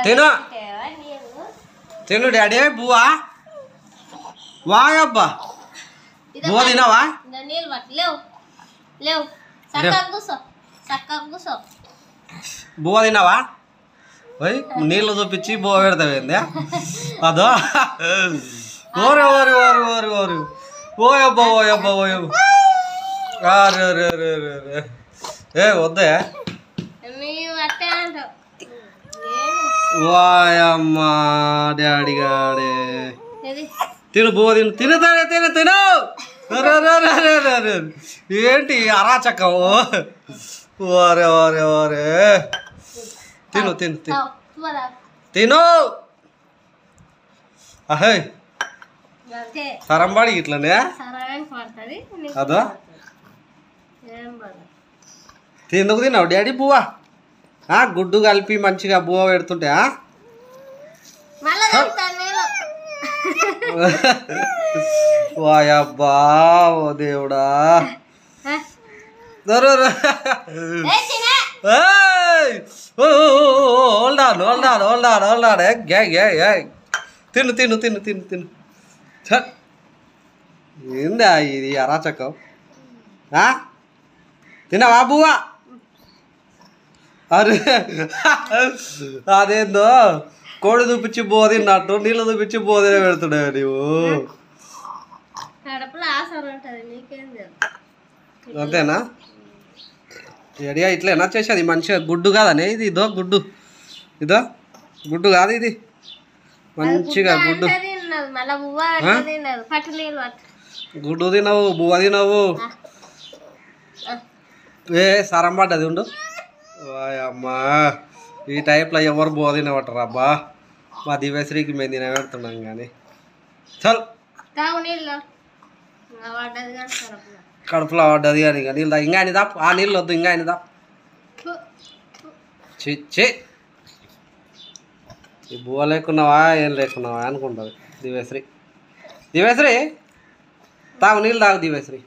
తిను తిను డాడీ బువ్వా వాయబ్బా బువ్వ తినవా బువ్వ తినవా ఓయ్ నీళ్ళు చూపించి బువ్వ పెడతావేంది అదో ఓరే ఓరి ఓరి ఓరి ఓరి ఓయబ్బా ఓయబ్బా ఓయబ్బా అరే రే రే రే రే ఏ వద్దా వాయమ్మా డాడీ గాడే తిను బువ్వ తిను తినుతానే తిను తిను ఏంటి అరాచకం ఓరే ఓరే ఓరే తిను తిను తిను తిను అహే సరంబాడి ఇట్లనే అదో ఎందుకు తిన్నావు డాడీ బువ్వ గుడ్డు కలిపి మంచిగా బువ్వ పెడుతుంటే వాయబ్బా ఓ దేవుడా తిను తిను తిను తిను తిను ఏందా ఇది అరాచకం తినవా బువ్వా అరే అదేందో కోడి చూపించి బువ్వ తిన్నట్టు నీళ్ళు చూపించి బువ్వ తిన పెడుతున్నావు నీవు అంతేనా రెడీగా ఇట్లేనా చేసేది మంచిగా గుడ్డు కాదని ఇది ఇదో గుడ్డు ఇదో గుడ్డు కాదు ఇది మంచిగా గుడ్డు గుడ్డు తినవు బువ్వ తినవు ఏ సరం పడ్డది ఉండు అమ్మా ఈ టైప్లో ఎవరు బువ్వ తినబట్టరు అబ్బా మా దివ్యశ్రీకి మేము తినబెడుతున్నాం కానీ చల్ కడుపులో పడ్డది కానీ నీళ్ళు ఇంకా ఆయన దాపు ఆ నీళ్ళు వద్దు ఇంకా ఆయన దాపు చి ఈ బువ్వ లేకున్నావా ఏం లేకున్నావా అనుకుంటుంది దివ్యశ్రీ దివ్యశ్రీ తాగు నీళ్ళు తాగు దివ్యశ్రీ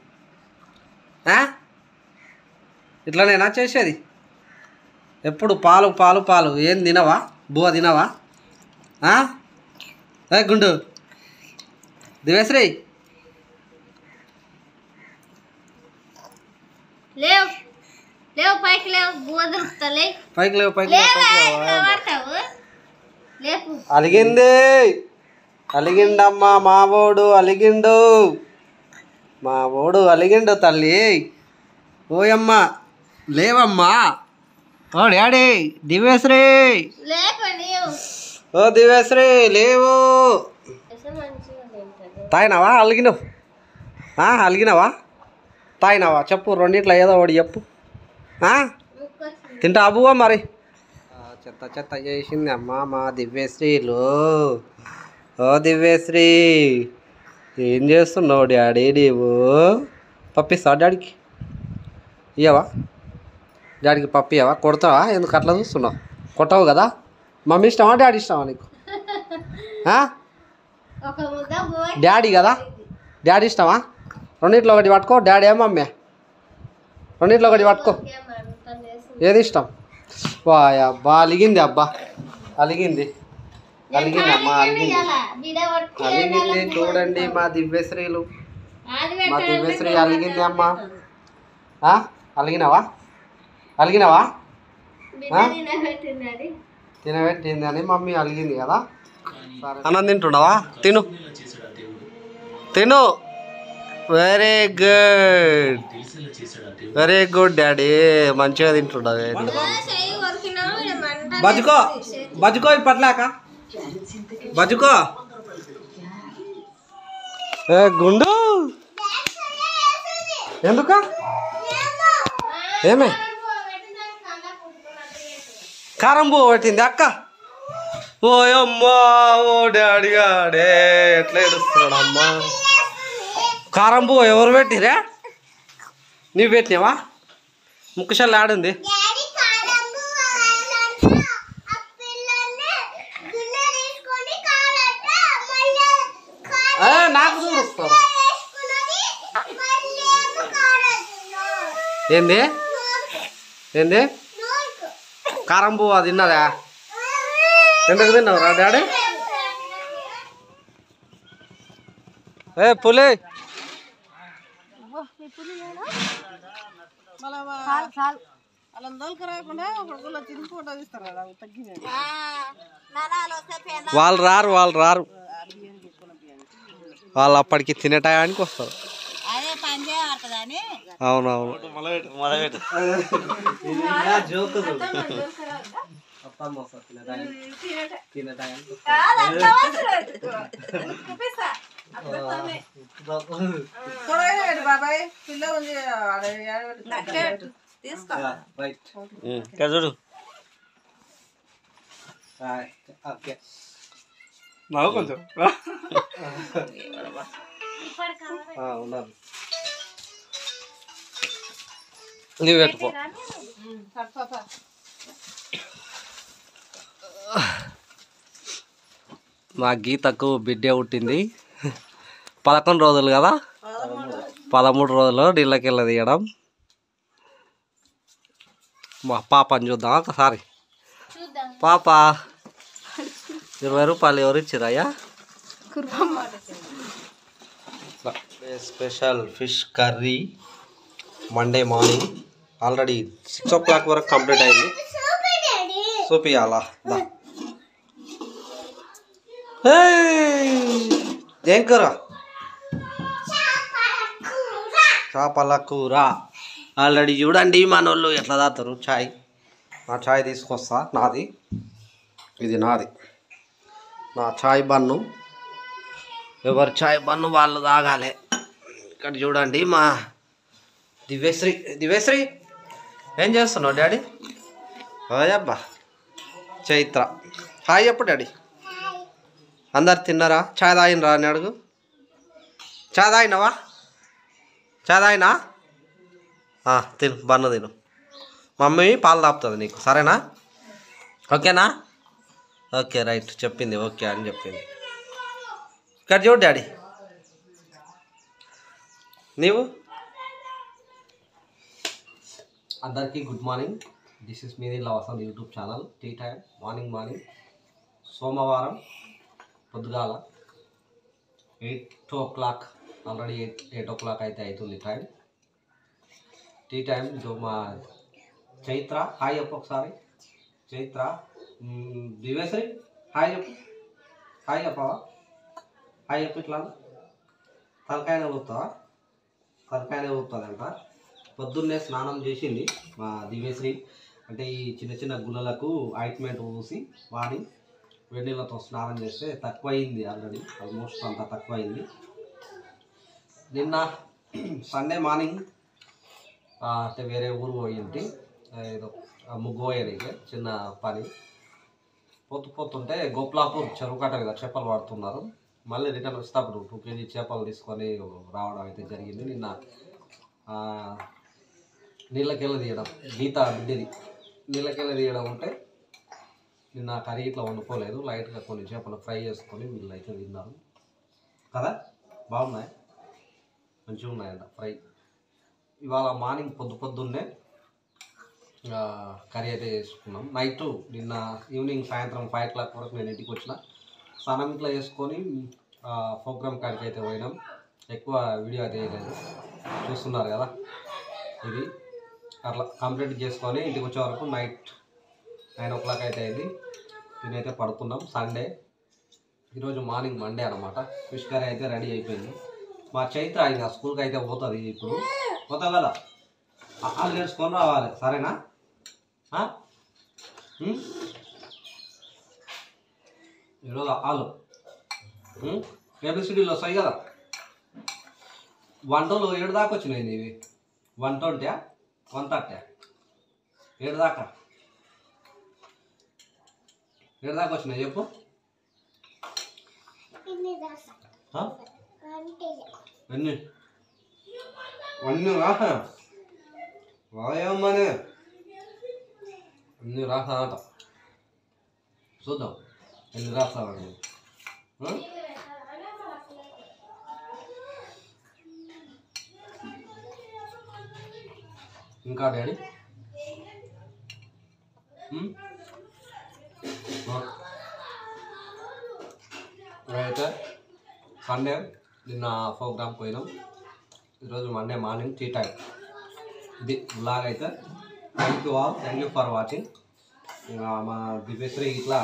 ఇట్లనేనా చేసేది ఎప్పుడు పాలు పాలు పాలు ఏం తినవా బువ్వ తినవా గుండు దివ్యశ్రీ పైకి లేవు పైకి అలిగింది అలిగిండమ్మా మావోడు అలిగిండు తల్లి ఓయమ్మా లేవమ్మా ఓ డాడీ దివ్యశ్రీ ఓ దివ్యశ్రీ లేవు తాగినావా అలిగినావా తాగినావా చెప్పు రెండిట్లో ఏదో ఒకటి చెప్పు తింటా బువ్వ మరి చెత్త చెత్త చేసింది అమ్మా మా దివ్యశ్రీలు ఓ దివ్యశ్రీ ఏం చేస్తున్నావు డాడీ నీవు పప్పిస్తావా డాడీకి ఇయ్యవా డాడీకి పప్పు ఇవ్వవా కొడతావా ఎందుకు అట్లా చూస్తున్నావు కొట్టవు కదా మమ్మీ ఇష్టమా డాడీ ఇష్టమా నీకు డాడీ కదా డాడీ ఇష్టమా రెండిట్లో ఒకటి పట్టుకో డాడీ మమ్మీ రెండిట్లో ఒకటి పట్టుకో ఏది ఇష్టం వాయబ్బా అలిగింది అబ్బా అలిగింది అమ్మా అలిగింది చూడండి మా దివ్యశ్రీలు మా దివ్యశ్రీ అలిగింది అమ్మా అలిగినావా తినబెట్టింది అని మమ్మీ అలిగింది కదా అన్నం తింటున్నావా తిను వెరీ గుడ్ డాడీ మంచిగా తింటున్నావు బజుకో ఇప్పట్లాక బజుకో గుండు ఎందుక ఏమే కారం పువ్వు పెట్టింది అక్క ఓయమ్మా ఓ డాడీ గాడే ఎట్లా ఏడుస్తున్నాడు అమ్మా కారం పువ్వు ఎవరు పెట్టిరా నువ్వు పెట్టినావా ముక్కుషాలు ఆడుంది నాకు చూపిస్తారు ఏంది కారం పువ్వు తిన్నదా ఎందుకు తిన్నావురా డాడీ? ఏ పులి వాళ్ళు రారు వాళ్ళు అప్పటికి తినే టయానికి వస్తారు. అవునవును చూడు నాకు కొంచెం ఉండాలి. నువ్వు పెట్టుకో. మా గీతకు బిడ్డే పుట్టింది. 11 రోజులు కదా, 13 రోజులు నీళ్ళకెళ్ళ తీయడం. మా పాపని చూద్దాం ఒకసారి. పాప 20 రూపాయలు ఎవరు ఇచ్చిరయ్యా? Special fish curry Monday morning. Already 6 o'clock వరకు కంప్లీట్ అయింది. చూపియాలా? ఏం కూర? చేపల కూర. ఆల్రెడీ చూడండి మనోళ్ళు ఎట్లా తాగుతారు చాయ్. నా చాయ్ తీసుకొస్తా, నాది ఇది నాది. నా చాయ్ బన్ను, ఎవరి చాయ్ బన్ను వాళ్ళు తాగాలి. ఇక్కడ చూడండి మా దివ్యశ్రీ ఏం చేస్తున్నావు డాడీ? అబ్బా చైత్ర హాయ్ చెప్పు డాడీ. అందరు తిన్నారా? చాయ్ తాగినరా అని అడుగు. చాయ్ తాగినావా? చాయ్ తాగినా? తిను, బన్ను తిను. మమ్మీ పాలు తాపుతుంది నీకు, సరేనా? ఓకేనా? ఓకే రైట్, చెప్పింది ఓకే అని చెప్పింది. ఇక్కడ చూడు డాడీ. నీవు అందరికీ గుడ్ మార్నింగ్. దిస్ ఇస్ మీది లవసన్ YouTube channel. Tea time morning సోమవారం పొద్దుగాల 8 o'clock. ఆల్రెడీ 8 o'clock అయితే అవుతుంది టైం. Tea time. మా చైత్ర హాయ్ చెప్పు ఒకసారి. చైత్ర, దివ్యశ్రీ హాయ్ చెప్పు. హాయ్ చెప్పవా? హాయ్ చెప్పు. ఇట్లా తలకాయనే ఊపుతావా? తలకాయనే ఊపుతుందంట. పొద్దున్నే స్నానం చేసింది మా దివ్యశ్రీ. అంటే ఈ చిన్న గుల్లలకు ఆయింట్మెంట్ పూసి వాడి వేడినీళ్ళతో స్నానం చేస్తే తక్కువ అయింది. ఆల్మోస్ట్ అంతా తక్కువ అయింది. నిన్న సండే మార్నింగ్ అంటే వేరే ఊరు పోయింది. ఏదో ముగ్గు పోయేది చిన్న పని. పోతుంటే గోప్లాపూర్ చెరువు కట్ట మీద చేపలు పడుతున్నారు. మళ్ళీ రిటర్న్ వస్తేప్పుడు 2 kg చేపలు తీసుకొని రావడం అయితే జరిగింది. నిన్న నీళ్ళకెళ్ళి తీయడం, గీత బిడ్డది నీళ్ళకెళ్ళి తీయడం ఉంటే నిన్న కర్రీ ఇట్లా వండుకోలేదు. లైట్గా కొన్ని చేపలు ఫ్రై చేసుకొని వీళ్ళు అయితే తిన్నారు కదా. బాగున్నాయి, మంచిగా ఉన్నాయంట ఫ్రై. ఇవాళ మార్నింగ్ పొద్దున్నే కర్రీ అయితే చేసుకున్నాం. నైట్ నిన్న ఈవినింగ్ సాయంత్రం 5 o'clock వరకు నేను ఇంటికి వచ్చిన. స్నానం ఇట్లా చేసుకొని ప్రోగ్రామ్ కాడికి అయితే పోయినాం. ఎక్కువ వీడియో అయితే వేయలేదు, చూస్తున్నారు కదా. ఇది అట్లా కంప్లీట్ చేసుకొని ఇంటికి వచ్చే వరకు నైట్ 9 o'clock అయితే అయింది. నేనైతే పడుకున్నాం. సండే, ఈరోజు మార్నింగ్ మండే అనమాట. ఫిష్ కర్రీ అయితే రెడీ అయిపోయింది. మా చైత్ర ఇంకా స్కూల్కి అయితే పోతుంది. ఇప్పుడు పోతావు కదా, వాళ్ళు నేర్చుకొని రావాలి, సరేనా? ఈరోజు వాళ్ళు ఏబిసిడీలు వస్తాయి కదా. 1 7 దాకా వచ్చినాయి ఇవి. 120 130 7 దాకా వచ్చినాయి. చెప్పు. ఎన్ని రాసా వాయమ్మనే అన్ని రాసాట. చూద్దాం ఎన్ని రాస్తావని. ఇంకా డాడీ అయితే సండే నిన్న ప్రోగ్రామ్కి పోయినాం. ఈరోజు మండే మార్నింగ్ టీ టైం. ఇది బ్లాగ్ అయితే. Thank you for watching. ఇంకా మా దివ్యశ్రీ ఇట్లా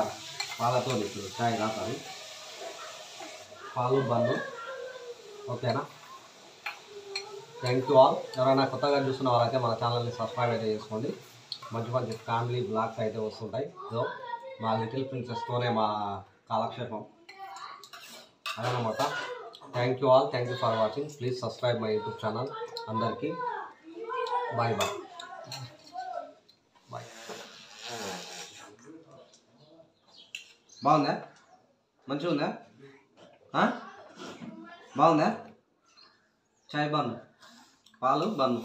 పాలతో ఇప్పుడు చాయ్ తాతారు, పాలు బండ్లు. ఓకేనా? Thank you all. ఎవరైనా కొత్తగా చూస్తున్న వాళ్ళైతే మన ఛానల్ని సబ్స్క్రైబ్ అయితే చేసుకోండి. మంచి మంచి ఫ్యామిలీ బ్లాగ్స్ అయితే వస్తుంటాయి. సో మా లిటిల్ ప్రిన్సెస్తోనే మా కాలక్షేపం అదనమాట. Thank you all. Thank you for watching. Please subscribe my YouTube channel. అందరికీ బాయ్ బాయ్ బాయ్. బాగుందా? మంచిగా ఉందా? బాగుందా? చాయ్ బన్ను, పాలు బన్ను.